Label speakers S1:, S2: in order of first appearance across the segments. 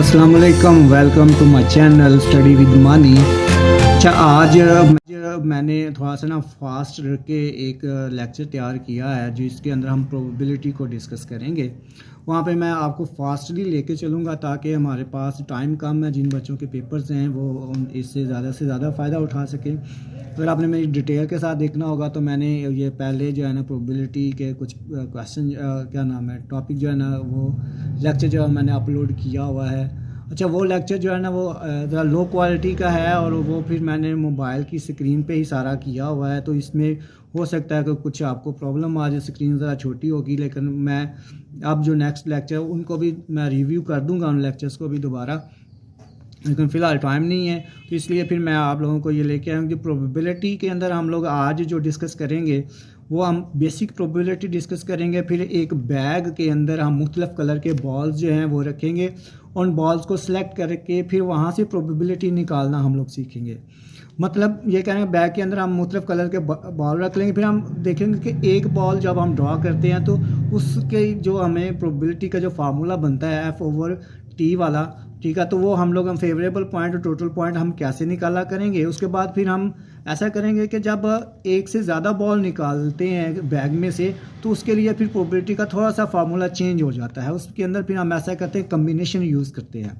S1: अस्सलाम वालेकुम, welcome to my channel study with Mani. अच्छा, आज मैंने थोड़ा सा ना फास्ट रख के एक लेक्चर तैयार किया है जिसके अंदर हम प्रोबेबिलिटी को डिस्कस करेंगे। वहाँ पे मैं आपको फास्टली लेके चलूँगा ताकि हमारे पास टाइम कम है, जिन बच्चों के पेपर्स हैं वो इससे ज़्यादा से ज़्यादा फ़ायदा उठा सकें। अगर आपने मेरी डिटेल के साथ देखना होगा तो मैंने ये पहले जो है ना प्रोबेबिलिटी के कुछ क्वेश्चन क्या नाम है टॉपिक जो है ना वो लेक्चर जो है मैंने अपलोड किया हुआ है। अच्छा, वो लेक्चर जो है ना वो ज़रा लो क्वालिटी का है और वो फिर मैंने मोबाइल की स्क्रीन पे ही सारा किया हुआ है, तो इसमें हो सकता है कि कुछ आपको प्रॉब्लम आ जाए, स्क्रीन ज़रा छोटी होगी। लेकिन मैं अब जो नेक्स्ट लेक्चर उनको भी मैं रिव्यू कर दूंगा, उन लेक्चर्स को भी दोबारा, लेकिन फ़िलहाल टाइम नहीं है तो इसलिए फिर मैं आप लोगों को ये लेके आऊँगी। प्रोबेबिलिटी के अंदर हम लोग आज जो डिस्कस करेंगे वो हम बेसिक प्रोबेबिलिटी डिस्कस करेंगे। फिर एक बैग के अंदर हम मुख्तलिफ़ कलर के बॉल्स जो हैं वो रखेंगे, उन बॉल्स को सिलेक्ट करके फिर वहाँ से प्रोबेबिलिटी निकालना हम लोग सीखेंगे। मतलब ये कह रहे हैं बैग के अंदर हम मुख्तलिफ़ कलर के बॉल रख लेंगे, फिर हम देखेंगे कि एक बॉल जब हम ड्रॉ करते हैं तो उसके जो हमें प्रोबेबिलिटी का जो फार्मूला बनता है F/T वाला, ठीक है, तो वो हम फेवरेबल पॉइंट और टोटल पॉइंट हम कैसे निकाला करेंगे। उसके बाद फिर हम ऐसा करेंगे कि जब एक से ज़्यादा बॉल निकालते हैं बैग में से तो उसके लिए फिर प्रोबेबिलिटी का थोड़ा सा फार्मूला चेंज हो जाता है। उसके अंदर फिर हम ऐसा करते हैं, कम्बिनेशन यूज़ करते हैं।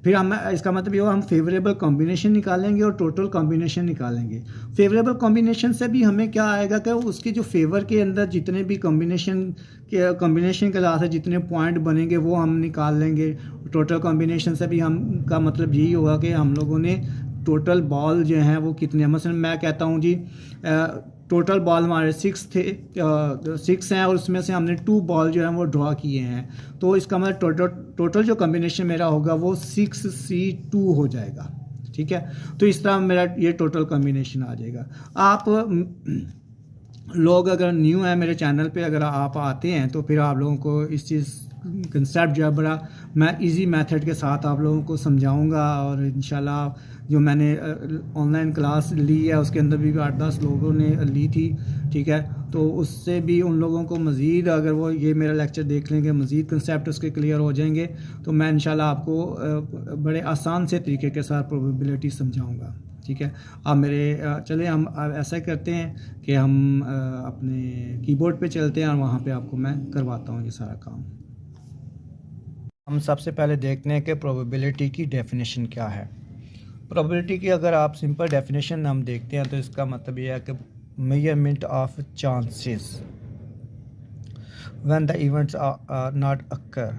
S1: फिर हम इसका मतलब ये हम फेवरेबल कॉम्बिनेशन निकालेंगे और टोटल कॉम्बिनेशन निकालेंगे। फेवरेबल कॉम्बिनेशन से भी हमें क्या आएगा कि उसके जो फेवर के अंदर जितने भी कॉम्बिनेशन के लास्ट से जितने पॉइंट बनेंगे वो हम निकाल लेंगे। टोटल कॉम्बिनेशन से भी हम का मतलब यही होगा कि हम लोगों ने टोटल बॉल जो हैं वो कितने, मसलन मैं कहता हूँ जी टोटल बॉल हमारे 6 हैं और उसमें से हमने 2 बॉल जो है वो ड्रॉ किए हैं, तो इसका मतलब टोटल जो कॉम्बिनेशन मेरा होगा वो 6C2 हो जाएगा। ठीक है, तो इस तरह मेरा ये टोटल कॉम्बिनेशन आ जाएगा। आप लोग अगर न्यू है मेरे चैनल पे, अगर आप आते हैं तो फिर आप लोगों को इस चीज़ कंसेप्ट जो है बड़ा मैं इजी मेथड के साथ आप लोगों को समझाऊंगा। और इंशाल्लाह जो मैंने ऑनलाइन क्लास ली है उसके अंदर भी 8-10 लोगों ने ली थी, ठीक है, तो उससे भी उन लोगों को मज़ीद अगर वो ये मेरा लेक्चर देख लेंगे मज़ीद कंसेप्ट उसके क्लियर हो जाएंगे, तो मैं इंशाल्लाह आपको बड़े आसान से तरीके के साथ प्रोबेबिलिटी समझाऊँगा। ठीक है, आप मेरे चले हम ऐसा करते हैं कि हम अपने कीबोर्ड पे चलते हैं और वहाँ पे आपको मैं करवाता हूँ ये सारा काम। हम सबसे पहले देखते हैं कि प्रोबेबिलिटी की डेफिनेशन क्या है। प्रोबेबिलिटी की अगर आप सिंपल डेफिनेशन हम देखते हैं तो इसका मतलब ये है कि measurement of chances when the events are not occur,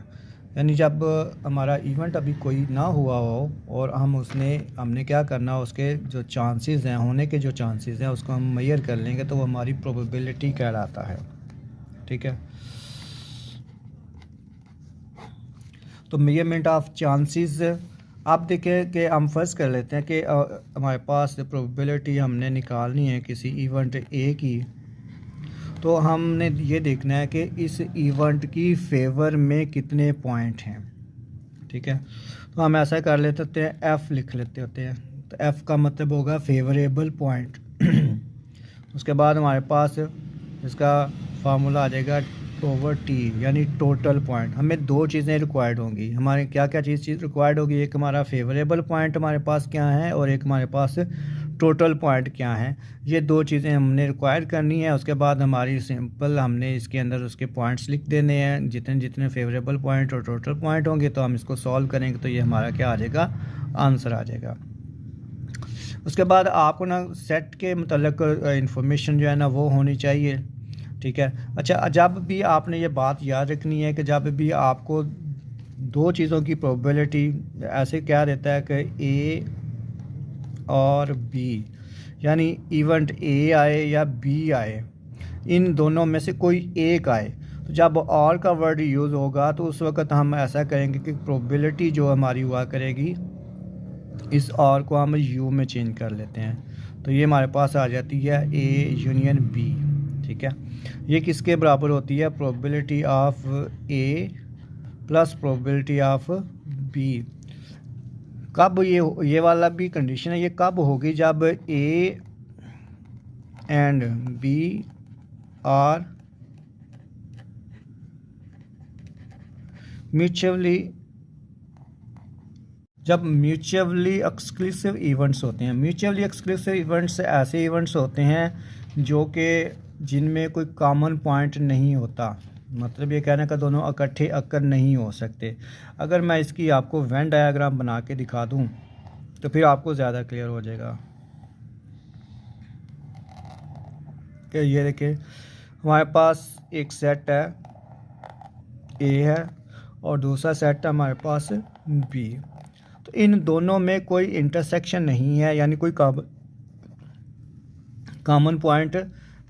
S1: यानी जब हमारा इवेंट अभी कोई ना हुआ हो और हमने क्या करना, उसके जो चांसेस हैं, होने के जो चांसेस हैं उसको हम मेजर कर लेंगे तो वो हमारी प्रोबेबिलिटी कहलाता है। ठीक है, तो मेजरमेंट ऑफ चांसेस आप देखें कि हम फर्स्ट कर लेते हैं कि हमारे पास प्रोबेबिलिटी हमने निकालनी है किसी इवेंट ए की, तो हमने ये देखना है कि इस इवेंट की फेवर में कितने पॉइंट हैं। ठीक है, तो हम ऐसा कर लेते होते हैं, एफ़ लिख लेते होते हैं, तो एफ़ का मतलब होगा फेवरेबल पॉइंट। उसके बाद हमारे पास इसका फार्मूला आ जाएगा ओवर टी, यानी टोटल पॉइंट। हमें 2 चीज़ें रिक्वायर्ड होंगी, हमारे क्या क्या चीज़ रिक्वायर्ड होगी, एक हमारा फेवरेबल पॉइंट हमारे पास क्या है और एक हमारे पास टोटल पॉइंट क्या है। ये 2 चीज़ें हमने रिक्वायर करनी है। उसके बाद हमारी सिंपल हमने इसके अंदर उसके पॉइंट्स लिख देने हैं, जितने जितने फेवरेबल पॉइंट और टोटल पॉइंट होंगे तो हम इसको सॉल्व करेंगे तो ये हमारा क्या आ जाएगा, आंसर आ जाएगा। उसके बाद आपको ना सेट के मतलब इंफॉर्मेशन जो है ना वो होनी चाहिए। ठीक है, अच्छा, जब भी आपने ये बात याद रखनी है कि जब भी आपको 2 चीज़ों की प्रोबेबिलिटी ऐसे क्या देता है कि ए और बी, यानी इवेंट ए आए या बी आए, इन दोनों में से कोई एक आए, तो जब और का वर्ड यूज़ होगा तो उस वक्त हम ऐसा करेंगे कि प्रोबेबिलिटी जो हमारी हुआ करेगी इस और को हम यू में चेंज कर लेते हैं, तो ये हमारे पास आ जाती है ए यूनियन बी। ठीक है, ये किसके बराबर होती है, probability of A plus probability of B. कब ये वाला भी कंडीशन है, ये कब होगी, जब A and B are mutually जब म्यूचुअली एक्सक्लूसिव इवेंट्स होते हैं। म्यूचुअली एक्सक्लूसिव इवेंट्स ऐसे इवेंट्स होते हैं जो कि जिनमें कोई कॉमन पॉइंट नहीं होता, मतलब ये कहने का दोनों इकट्ठे अक्कर नहीं हो सकते। अगर मैं इसकी आपको वेन डायग्राम बना के दिखा दूं तो फिर आपको ज़्यादा क्लियर हो जाएगा कि ये देखिए हमारे पास एक सेट है ए है और दूसरा सेट है हमारे पास बी। तो इन दोनों में कोई इंटरसेक्शन नहीं है, यानी कोई कॉमन पॉइंट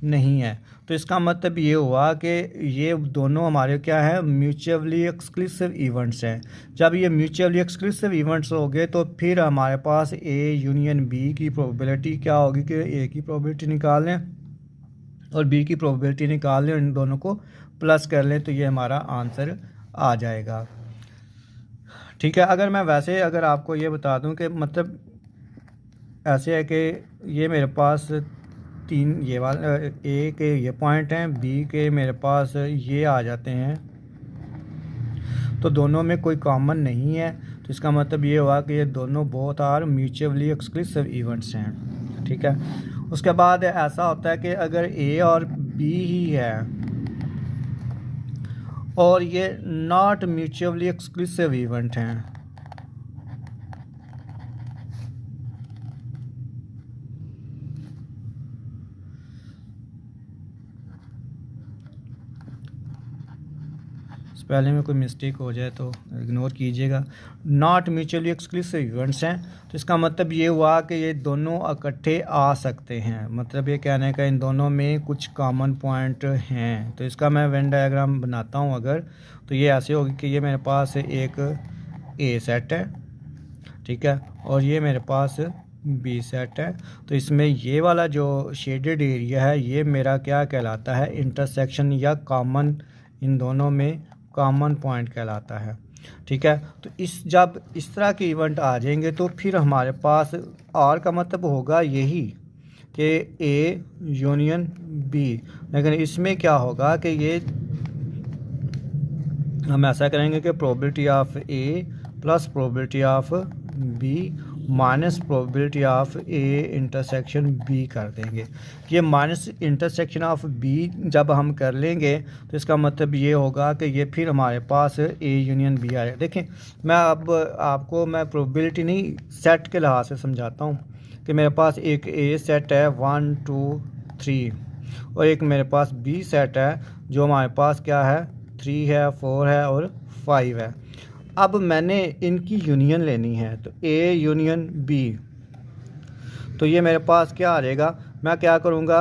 S1: नहीं है। तो इसका मतलब ये हुआ कि ये दोनों हमारे क्या है, म्यूचुअली एक्सक्लूसिव इवेंट्स हैं। जब ये म्यूचुअली एक्सक्लूसिव इवेंट्स हो गए तो फिर हमारे पास ए यूनियन बी की प्रोबेबिलिटी क्या होगी कि ए की प्रोबेबिलिटी निकाल लें और बी की प्रोबेबिलिटी निकाल लें, इन दोनों को प्लस कर लें तो ये हमारा आंसर आ जाएगा। ठीक है। अगर मैं वैसे अगर आपको ये बता दूं कि मतलब ऐसे है कि ये मेरे पास तीन ये वाला ए के ये पॉइंट हैं, बी के मेरे पास ये आ जाते हैं, तो दोनों में कोई कॉमन नहीं है। तो इसका मतलब ये हुआ कि ये दोनों both are mutually exclusive events हैं। ठीक है। उसके बाद ऐसा होता है कि अगर ए और बी ही है और ये नॉट म्यूचुअली एक्सक्लूसिव इवेंट हैं, पहले में कोई मिस्टेक हो जाए तो इग्नोर कीजिएगा। नॉट म्यूचुअली एक्सक्लूसिव इवेंट्स हैं, तो इसका मतलब ये हुआ कि ये दोनों इकट्ठे आ सकते हैं। मतलब ये कहने का इन दोनों में कुछ कॉमन पॉइंट हैं। तो इसका मैं वेन डायग्राम बनाता हूँ अगर, तो ये ऐसे होगी कि ये मेरे पास एक ए सेट है, ठीक है, और ये मेरे पास बी सेट है। तो इसमें ये वाला जो शेडेड एरिया है ये मेरा क्या कहलाता है, इंटरसेक्शन या कॉमन, इन दोनों में कॉमन पॉइंट कहलाता है। ठीक है। तो जब इस तरह के इवेंट आ जाएंगे तो फिर हमारे पास और का मतलब होगा यही कि ए यूनियन बी, लेकिन इसमें क्या होगा कि ये हम ऐसा करेंगे कि probability of A plus probability of B minus probability of A intersection B कर देंगे। ये माइनस इंटरसेक्शन ऑफ बी जब हम कर लेंगे तो इसका मतलब ये होगा कि ये फिर हमारे पास ए यूनियन बी आएगा। देखें मैं अब आपको मैं प्रोबेबिलिटी नहीं सेट के लिहाज से समझाता हूँ कि मेरे पास एक ए सेट है 1 2 3 और एक मेरे पास बी सेट है जो हमारे पास क्या है 3 है 4 है और 5 है। अब मैंने इनकी यूनियन लेनी है, तो ए यूनियन बी, तो ये मेरे पास क्या आ जाएगा, मैं क्या करूँगा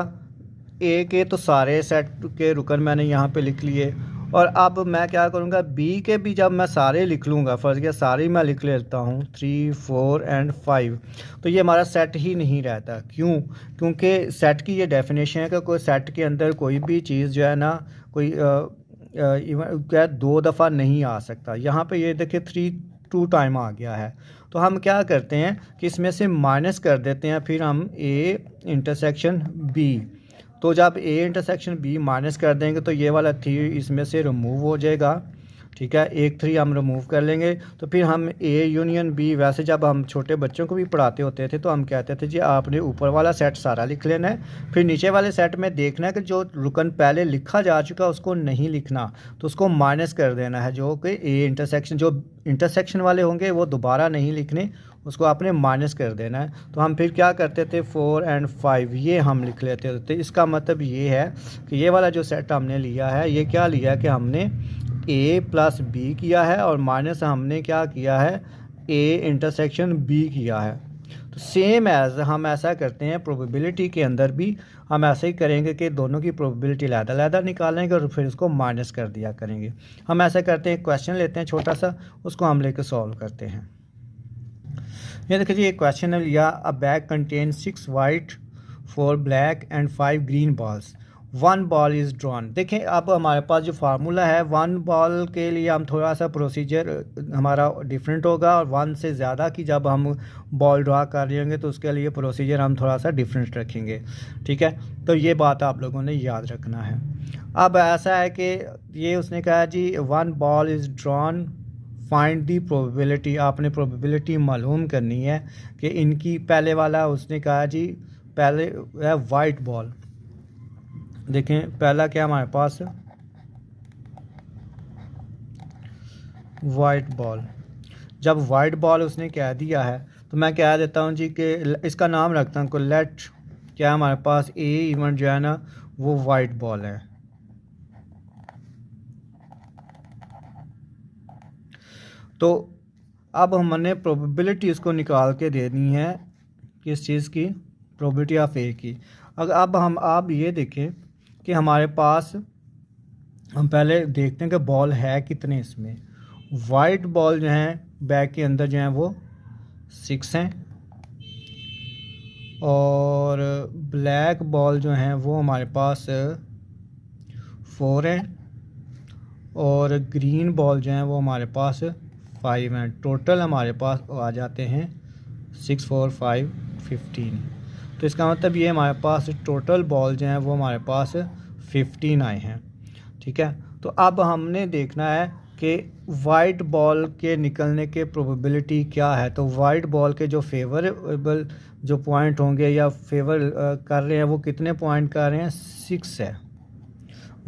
S1: ए के तो सारे सेट के रुकन मैंने यहाँ पे लिख लिए और अब मैं क्या करूँगा बी के भी जब मैं सारे लिख लूँगा, फर्ज किया सारे मैं लिख लेता हूँ 3 4 एंड 5, तो ये हमारा सेट ही नहीं रहता। क्यों? क्योंकि सेट की ये डेफिनेशन है कि कोई सेट के अंदर कोई भी चीज़ जो है ना कोई क्या 2 दफ़ा नहीं आ सकता। यहाँ पे ये देखिए 3 2 टाइम आ गया है, तो हम क्या करते हैं कि इसमें से माइनस कर देते हैं, फिर हम ए इंटरसेक्शन बी, तो जब ए इंटरसेक्शन बी माइनस कर देंगे तो ये वाला 3 इसमें से रिमूव हो जाएगा। ठीक है, एक 3 हम रिमूव कर लेंगे, तो फिर हम ए यूनियन बी, वैसे जब हम छोटे बच्चों को भी पढ़ाते होते थे तो हम कहते थे जी आपने ऊपर वाला सेट सारा लिख लेना है, फिर नीचे वाले सेट में देखना है कि जो रुकन पहले लिखा जा चुका है उसको नहीं लिखना, तो उसको माइनस कर देना है, जो कि ए इंटरसेक्शन जो इंटरसेक्शन वाले होंगे वो दोबारा नहीं लिखने, उसको आपने माइनस कर देना है। तो हम फिर क्या करते थे 4 एंड 5 ये हम लिख लेते थे। इसका मतलब ये है कि ये वाला जो सेट हमने लिया है ये क्या लिया कि हमने ए प्लस बी किया है और माइनस हमने क्या किया है ए इंटरसेक्शन बी किया है। तो सेम एज हम ऐसा करते हैं प्रोबेबिलिटी के अंदर भी हम ऐसे ही करेंगे कि दोनों की प्रोबेबिलिटी अलग-अलग निकालेंगे और फिर उसको माइनस कर दिया करेंगे। हम ऐसा करते हैं, क्वेश्चन लेते हैं छोटा सा, उसको हम लेकर सॉल्व करते हैं। ये देखिए जी एक क्वेश्चन है लिया, अ bag contain 6 white 4 black and 5 green balls, 1 ball is drawn. देखें अब हमारे पास जो फार्मूला है 1 बॉल के लिए हम थोड़ा सा प्रोसीजर हमारा डिफरेंट होगा और 1 से ज़्यादा की जब हम बॉल ड्रा कर लेंगे तो उसके लिए प्रोसीजर हम थोड़ा सा डिफरेंट रखेंगे। ठीक है, तो ये बात आप लोगों ने याद रखना है। अब ऐसा है कि ये उसने कहा जी 1 ball is drawn find the probability, आपने प्रोबेबिलिटी मालूम करनी है कि इनकी। पहले वाला उसने कहा जी, पहले है वाइट बॉल। देखें पहला क्या हमारे पास, वाइट बॉल। जब वाइट बॉल उसने कह दिया है तो मैं कह देता हूँ जी कि इसका नाम रखता हूँ, लेट क्या हमारे पास ए इवेंट जो है ना वो वाइट बॉल है। तो अब हमने प्रोबेबिलिटी इसको निकाल के देनी है, किस चीज़ की, प्रोबेबिलिटी ऑफ ए की। अगर अब हम आप ये देखें कि हमारे पास, हम पहले देखते हैं कि बॉल है कितने इसमें। वाइट बॉल जो हैं बैग के अंदर जो हैं वो 6 हैं, और ब्लैक बॉल जो हैं वो हमारे पास 4 हैं, और ग्रीन बॉल जो हैं वो हमारे पास 5 हैं। टोटल हमारे पास आ जाते हैं 6 4 5 15। तो इसका मतलब ये हमारे पास टोटल बॉल जो हैं वो हमारे पास 15 आए हैं। ठीक है, तो अब हमने देखना है कि वाइट बॉल के निकलने के प्रोबेबिलिटी क्या है। तो वाइट बॉल के जो फेवरेबल जो पॉइंट होंगे या फेवर कर रहे हैं वो कितने पॉइंट कर रहे हैं, 6 है।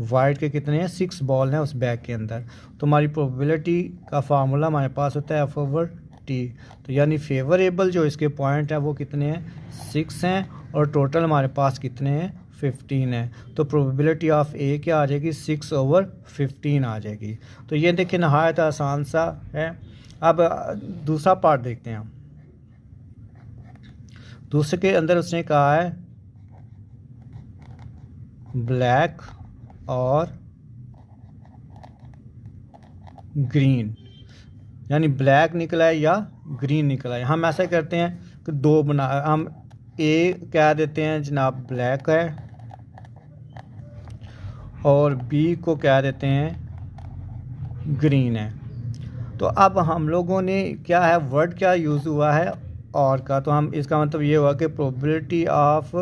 S1: वाइट के कितने हैं, 6 बॉल हैं उस बैग के अंदर। तो हमारी प्रोबेबिलिटी का फार्मूला हमारे पास होता है F/T। तो यानी फेवरेबल जो इसके पॉइंट हैं वो कितने हैं, 6 हैं, और टोटल हमारे पास कितने हैं, 15 है। तो प्रोबेबिलिटी ऑफ ए क्या आ जाएगी, 6/15 आ जाएगी। तो ये देखिए नहायत आसान सा है। अब दूसरा पार्ट देखते हैं। दूसरे के अंदर उसने कहा है ब्लैक और ग्रीन, यानी ब्लैक निकला है या ग्रीन निकला है। हम ऐसा करते हैं कि दो बना, हम ए कह देते हैं जनाब ब्लैक है, और बी को कह देते हैं ग्रीन है। तो अब हम लोगों ने क्या है, वर्ड क्या यूज़ हुआ है, और का। तो हम इसका मतलब ये हुआ कि प्रोबेबिलिटी ऑफ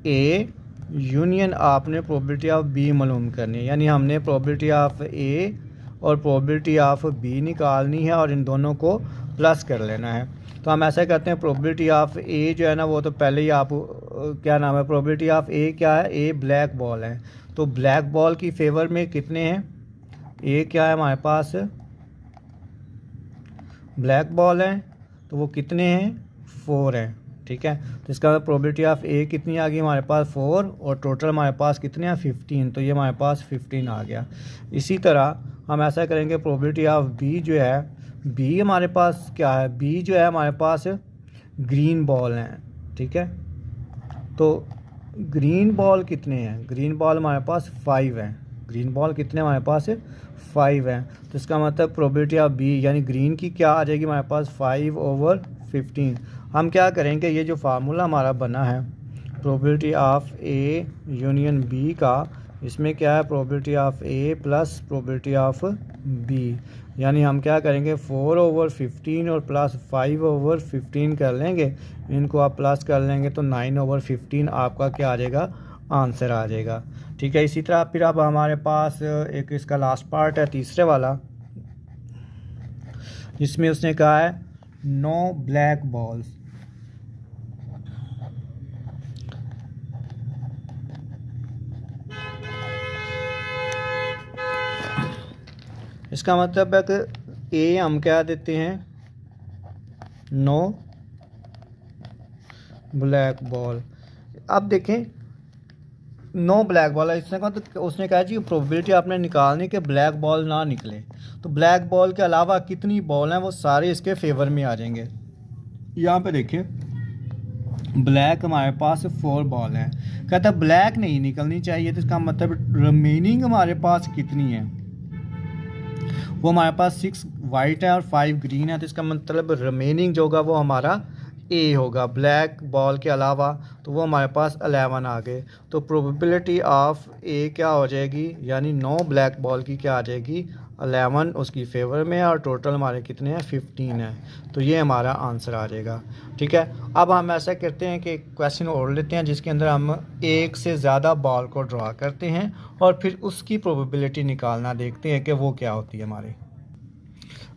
S1: ए यूनियन आपने प्रोबेबिलिटी ऑफ बी मालूम करनी है। यानी हमने प्रोबेबिलिटी ऑफ ए और प्रोबेबिलिटी ऑफ बी निकालनी है, और इन दोनों को प्लस कर लेना है। तो हम ऐसा करते हैं, प्रोबेबिलिटी ऑफ ए जो है ना वो तो पहले ही आप क्या नाम है, प्रोबेबिलिटी ऑफ ए क्या है, ए ब्लैक बॉल है। तो ब्लैक बॉल की फेवर में कितने हैं, ए क्या है हमारे पास, ब्लैक बॉल है, तो वो कितने हैं, 4 हैं। ठीक है, तो इसका प्रोबेबिलिटी ऑफ ए कितनी आ गई हमारे पास, 4, और टोटल हमारे पास कितने हैं, 15। तो ये हमारे पास 15 आ गया। इसी तरह हम ऐसा करेंगे, प्रोबेबिलिटी ऑफ बी जो है, बी हमारे पास क्या है, बी जो है हमारे पास ग्रीन बॉल हैं। ठीक है, तो ग्रीन बॉल कितने हैं, ग्रीन बॉल हमारे पास 5 हैं। ग्रीन बॉल कितने हमारे पास 5 हैं। तो इसका मतलब प्रोबेबिलिटी ऑफ बी यानी ग्रीन की क्या आ जाएगी हमारे पास, 5/15। हम क्या करेंगे, ये जो फार्मूला हमारा बना है probability of A union B का, इसमें क्या है, probability of A plus probability of B. यानी हम क्या करेंगे, 4/15 और प्लस 5/15 कर लेंगे। इनको आप प्लस कर लेंगे तो 9/15 आपका क्या आ जाएगा, आंसर आ जाएगा। ठीक है, इसी तरह फिर अब हमारे पास एक इसका लास्ट पार्ट है, तीसरे वाला, जिसमें उसने कहा है नो ब्लैक बॉल्स। इसका मतलब है कि ए हम क्या देते हैं, नो ब्लैक बॉल। अब देखें नो ब्लैक बॉल है, इसने कहा, तो उसने कहा जी प्रोबेबिलिटी आपने निकालनी कि ब्लैक बॉल ना निकले। तो ब्लैक बॉल के अलावा कितनी बॉल हैं वो सारे इसके फेवर में आ जाएंगे। यहाँ पे देखिए ब्लैक हमारे पास 4 बॉल हैं, कहता है ब्लैक नहीं निकलनी चाहिए। तो इसका मतलब रिमेनिंग हमारे पास कितनी है, वो हमारे पास 6 वाइट है और 5 ग्रीन है। तो इसका मतलब रिमेनिंग जो होगा वो हमारा ए होगा ब्लैक बॉल के अलावा। तो वो हमारे पास 11 आ गए। तो प्रोबेबिलिटी ऑफ ए क्या हो जाएगी, यानी 9 ब्लैक बॉल की क्या आ जाएगी, 11 उसकी फेवर में है, और टोटल हमारे कितने हैं, 15 है। तो ये हमारा आंसर आ जाएगा। ठीक है, अब हम ऐसा करते हैं कि क्वेश्चन और लेते हैं जिसके अंदर हम एक से ज़्यादा बॉल को ड्रा करते हैं और फिर उसकी प्रोबेबिलिटी निकालना देखते हैं कि वो क्या होती है हमारी।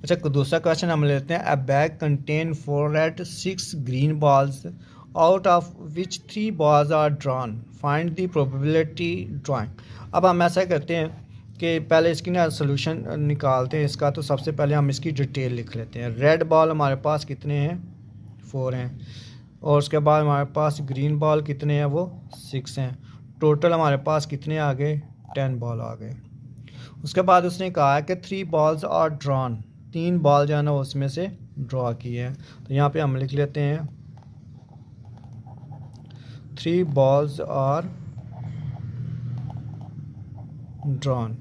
S1: अच्छा, दूसरा क्वेश्चन हम लेते हैं। A bag contain 4 red 6 green balls out of which 3 balls are drawn, find the probability drawing. अब हम ऐसा करते हैं कि पहले इसकी ना सोल्यूशन निकालते हैं इसका। तो सबसे पहले हम इसकी डिटेल लिख लेते हैं। रेड बॉल हमारे पास कितने हैं, 4 हैं, और उसके बाद हमारे पास ग्रीन बॉल कितने हैं, वो 6 हैं। टोटल हमारे पास कितने आ गए, 10 बॉल आ गए। उसके बाद उसने कहा कि 3 बॉल्स आर ड्रॉन, 3 बॉल जो है ना उसमें से ड्रॉ किए हैं। तो यहाँ पे हम लिख लेते हैं 3 बॉल्स आर ड्रॉन।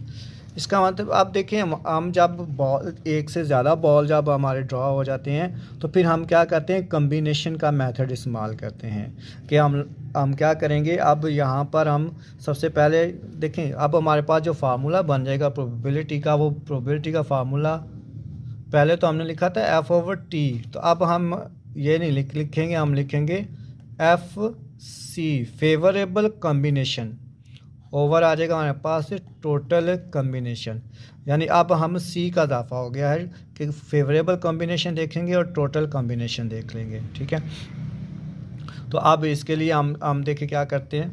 S1: इसका मतलब आप देखें, हम जब बॉल एक से ज़्यादा बॉल जब हमारे ड्रॉ हो जाते हैं तो फिर हम क्या करते हैं, कम्बिनेशन का मेथड इस्तेमाल करते हैं कि हम क्या करेंगे। अब यहाँ पर हम सबसे पहले देखें, अब हमारे पास जो फार्मूला बन जाएगा प्रोबेबिलिटी का, वो प्रोबेबिलिटी का फार्मूला पहले तो हमने लिखा था F/T। तो अब हम ये नहीं लिखेंगे, हम लिखेंगे FC, फेवरेबल कम्बिनेशन, ओवर आ जाएगा हमारे पास टोटल कम्बिनेशन। यानी अब हम सी का इजाफा हो गया है कि फेवरेबल कम्बिनेशन देखेंगे और टोटल कम्बिनेशन देख लेंगे, ठीक है। तो अब इसके लिए हम देखें क्या करते हैं,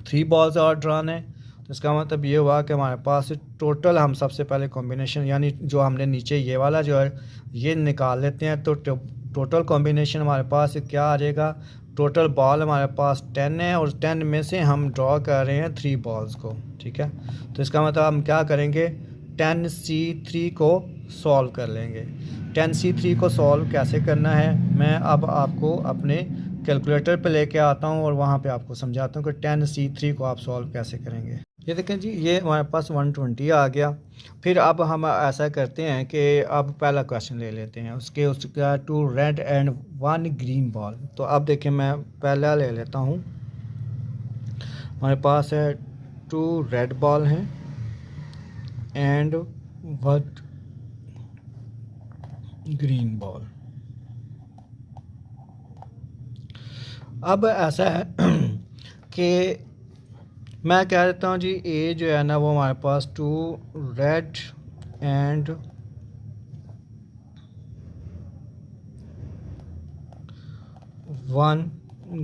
S1: 3 बॉल्स और ड्रॉन है। तो इसका मतलब ये हुआ कि हमारे पास टोटल, हम सबसे पहले कॉम्बिनेशन यानी जो हमने नीचे ये वाला जो है ये निकाल लेते हैं। तो टोटल कॉम्बिनेशन हमारे पास क्या आ जाएगा, टोटल बॉल हमारे पास 10 है और 10 में से हम ड्रॉ कर रहे हैं 3 बॉल्स को, ठीक है। तो इसका मतलब हम क्या करेंगे, 10C3 को सॉल्व कर लेंगे। 10C3 को सॉल्व कैसे करना है, मैं अब आपको अपने कैलकुलेटर पे लेके आता हूँ और वहाँ पे आपको समझाता हूँ कि 10C3 को आप सॉल्व कैसे करेंगे। ये देखें जी, ये हमारे पास 120 आ गया। फिर अब हम ऐसा करते हैं कि अब पहला क्वेश्चन ले लेते हैं, उसका 2 रेड एंड 1 ग्रीन बॉल। तो अब देखें, मैं पहला ले लेता हूँ। हमारे पास है 2 रेड बॉल हैं एंड 1 ग्रीन बॉल। अब ऐसा है कि मैं कह देता हूँ जी, ए जो है ना वो हमारे पास 2 रेड एंड 1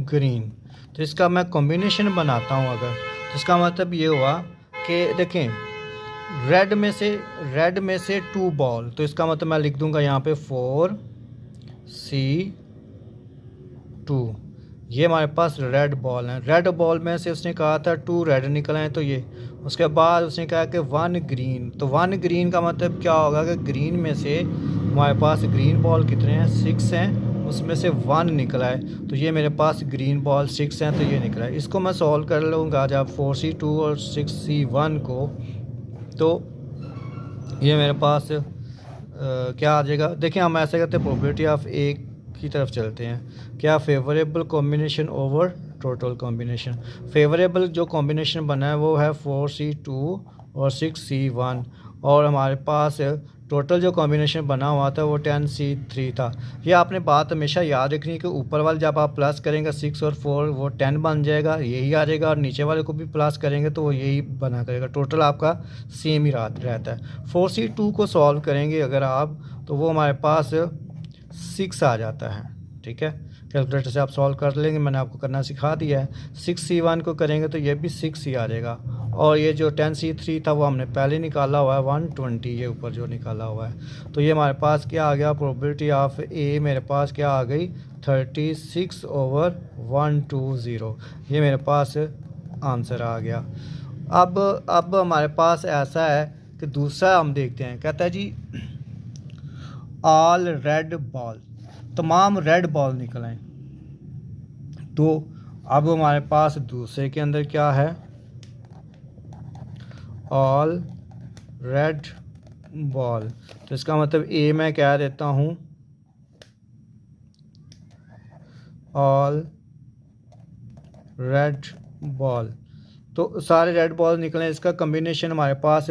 S1: ग्रीन। तो इसका मैं कॉम्बिनेशन बनाता हूँ अगर, तो इसका मतलब ये हुआ कि देखें, रेड में से 2 बॉल, तो इसका मतलब मैं लिख दूंगा यहाँ पे 4C2। ये हमारे पास रेड बॉल है। रेड बॉल में से उसने कहा था 2 रेड निकल आए, तो ये। उसके बाद उसने कहा कि 1 ग्रीन। तो 1 ग्रीन का मतलब क्या होगा कि ग्रीन में से हमारे पास ग्रीन बॉल कितने हैं, 6 हैं, उसमें से 1 निकला है। तो ये मेरे पास ग्रीन बॉल 6 हैं, तो ये निकला है। इसको मैं सॉल्व कर लूँगा जब 4C2 और 6C1 को, तो ये मेरे पास क्या आ जाएगा। देखिए, हम ऐसे करते हैं, प्रोबेबिलिटी ऑफ ए की तरफ चलते हैं। क्या, favourable combination over total combination. Favourable जो कॉम्बिनेशन बना है वो है 4C2 और 6C1, और हमारे पास टोटल जो कॉम्बिनेशन बना हुआ था वो 10C3 था। ये आपने बात हमेशा याद रखनी है कि ऊपर वाले जब आप प्लस करेंगे 6 और 4 वो 10 बन जाएगा, यही आ जाएगा, और नीचे वाले को भी प्लस करेंगे तो वो यही बना करेगा, टोटल आपका सेम ही रहता है। 4C2 को सॉल्व करेंगे अगर आप, तो वो हमारे पास 6 आ जाता है, ठीक है। कैलकुलेटर से आप सॉल्व कर लेंगे, मैंने आपको करना सिखा दिया है। 6C1 को करेंगे तो ये भी 6 ही आ जाएगा, और ये जो 10C3 था वो हमने पहले निकाला हुआ है 120, ये ऊपर जो निकाला हुआ है। तो ये हमारे पास क्या आ गया, प्रोबेबिलिटी ऑफ ए मेरे पास क्या आ गई, 36/120। ये मेरे पास आंसर आ गया। अब हमारे पास ऐसा है कि दूसरा हम देखते हैं, कहता है जी ऑल रेड बॉल, तमाम रेड बॉल निकल आए। तो अब हमारे पास दूसरे के अंदर क्या है, ऑल रेड बॉल। तो इसका मतलब ए मैं कह देता हूँ ऑल रेड बॉल। तो सारे रेड बॉल निकले, इसका कम्बिनेशन हमारे पास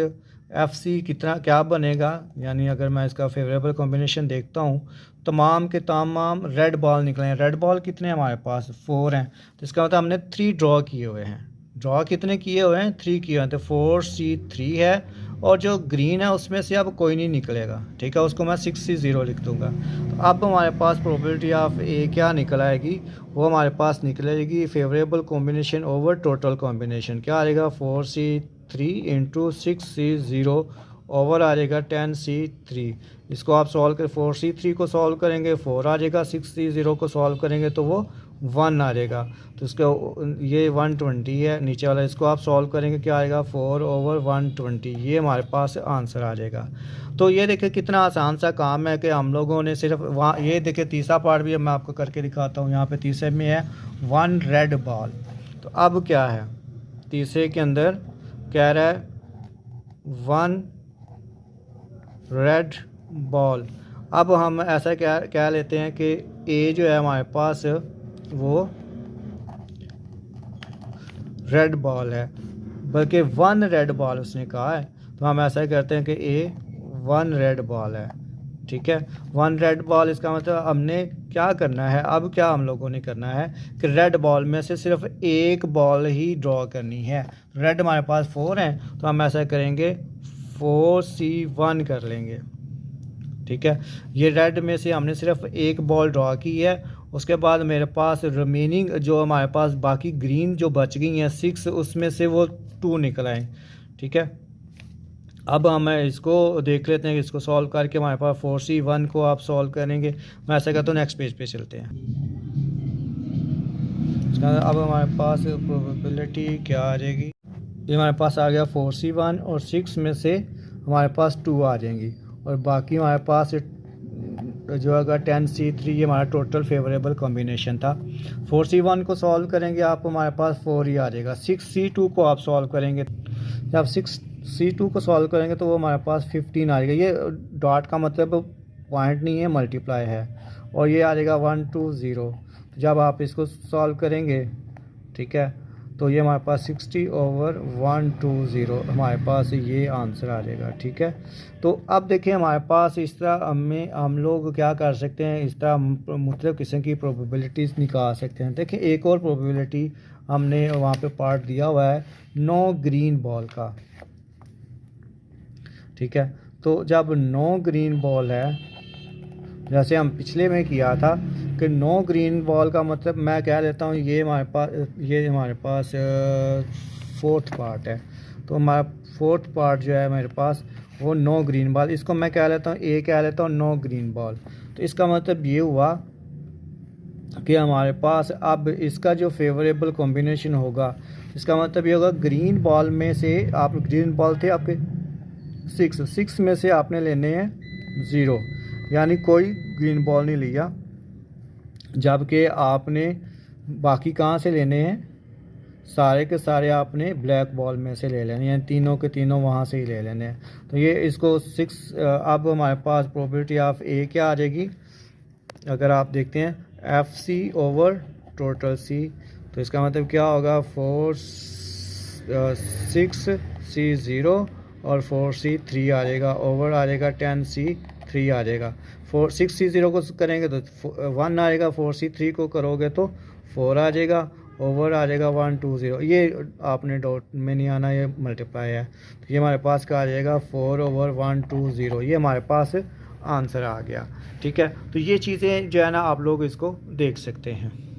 S1: FC कितना क्या बनेगा, यानी अगर मैं इसका फेवरेबल कॉम्बिनेशन देखता हूँ, तमाम के तमाम रेड बॉल निकले हैं। रेड बॉल कितने हमारे पास 4 हैं, तो इसका मतलब हमने 3 ड्रॉ किए हुए हैं। ड्रॉ कितने किए हुए हैं, 3 किए हुए हैं। तो 4C3 है और जो ग्रीन है उसमें से अब कोई नहीं निकलेगा, ठीक है, उसको मैं 6C0 लिख दूंगा। तो अब हमारे पास प्रोबेबिलिटी ऑफ ए क्या निकल आएगी, वो हमारे पास निकलेगी favourable combination over total combination. क्या आएगा 4C3 इंटू 6C0 ओवर आ जाएगा 10C3। इसको आप सॉल्व कर 4C3 को सॉल्व करेंगे 4 आ जाएगा, 6C0 को सॉल्व करेंगे तो वो 1 आ जाएगा। तो इसका ये 120 है नीचे वाला, इसको आप सॉल्व करेंगे क्या आएगा 4 ओवर 120, ये हमारे पास आंसर आ जाएगा। तो ये देखिए कितना आसान सा काम है कि हम लोगों ने सिर्फ वहाँ, ये देखिए तीसरा पार्ट भी मैं आपको करके दिखाता हूँ। यहाँ पे तीसरे में है 1 रेड बॉल। तो अब क्या है, तीसरे के अंदर कह रहा है 1 रेड बॉल। अब हम ऐसा कह लेते हैं कि ए जो है हमारे पास वो रेड बॉल है, बल्कि 1 रेड बॉल उसने कहा है। तो हम ऐसा करते हैं कि ए 1 रेड बॉल है, ठीक है, 1 रेड बॉल। इसका मतलब हमने क्या करना है, अब क्या हम लोगों ने करना है कि रेड बॉल में से सिर्फ एक बॉल ही ड्रॉ करनी है। रेड हमारे पास 4 हैं तो हम ऐसा करेंगे 4C1 कर लेंगे, ठीक है। ये रेड में से हमने सिर्फ एक बॉल ड्रॉ की है। उसके बाद मेरे पास रिमेनिंग जो हमारे पास बाकी ग्रीन जो बच गई हैं 6, उसमें से वो 2 निकल आए, ठीक है। अब हम इसको देख लेते हैं कि इसको सॉल्व करके हमारे पास 4C1 को आप सॉल्व करेंगे। मैं ऐसा करता हूँ नेक्स्ट पेज पे चलते हैं। अब हमारे पास प्रोबेबिलिटी क्या आ जाएगी, ये हमारे पास आ गया 4C1 और 6 में से हमारे पास 2 आ जाएंगी और बाकी हमारे पास जो अगर 10C3 ये हमारा टोटल फेवरेबल कॉम्बिनेशन था। 4C1 को सॉल्व करेंगे आप हमारे पास 4 ही आ जाएगा। 6C2 को आप सॉल्व करेंगे, जब 6C2 को सॉल्व करेंगे तो वो हमारे पास 15 आ जाएगा। ये डॉट का मतलब पॉइंट नहीं है, मल्टीप्लाई है, और ये आ जाएगा 120। जब आप इसको सॉल्व करेंगे, ठीक है, तो ये हमारे पास 60 ओवर 120 हमारे पास ये आंसर आ जाएगा, ठीक है। तो अब देखिए हमारे पास इस तरह हम लोग क्या कर सकते हैं, इस तरह मुख्तलिफ़ किस्म की प्रोबेबिलिटीज़ निकाल सकते हैं। देखिए एक और प्रोबेबिलिटी हमने वहाँ पे पार्ट दिया हुआ है 9 ग्रीन बॉल का, ठीक है। तो जब 9 ग्रीन बॉल है, जैसे हम पिछले में किया था कि 9 ग्रीन बॉल का मतलब मैं कह लेता हूँ ये हमारे पास 4th पार्ट है। तो हमारा 4th पार्ट जो है मेरे पास वो 9 ग्रीन बॉल, इसको मैं कह लेता हूँ ए, कह लेता हूँ 9 ग्रीन बॉल। तो इसका मतलब ये हुआ कि हमारे पास अब इसका जो फेवरेबल कॉम्बिनेशन होगा, इसका मतलब ये होगा ग्रीन बॉल में से, आप ग्रीन बॉल थे आपके 6 में से आपने लेने हैं 0, यानी कोई ग्रीन बॉल नहीं लिया, जबकि आपने बाकी कहाँ से लेने हैं, सारे के सारे आपने ब्लैक बॉल में से ले लेने हैं, तीनों के तीनों वहाँ से ही ले लेने हैं। तो ये इसको 6, अब हमारे पास प्रोबेबिलिटी ऑफ ए क्या आ जाएगी, अगर आप देखते हैं FC ओवर टोटल C। तो इसका मतलब क्या होगा 6C0 और 4C3 आ जाएगा, ओवर आ जाएगा 10C3 आ जाएगा। 6C0 को करेंगे तो 1 आएगा, 4C3 को करोगे तो 4 आ जाएगा, ओवर आ जाएगा 120। ये आपने डॉट में नहीं आना, ये मल्टीप्लाई है। तो ये हमारे पास क्या आ जाएगा 4 ओवर 120, ये हमारे पास आंसर आ गया, ठीक है। तो ये चीज़ें जो है ना आप लोग इसको देख सकते हैं।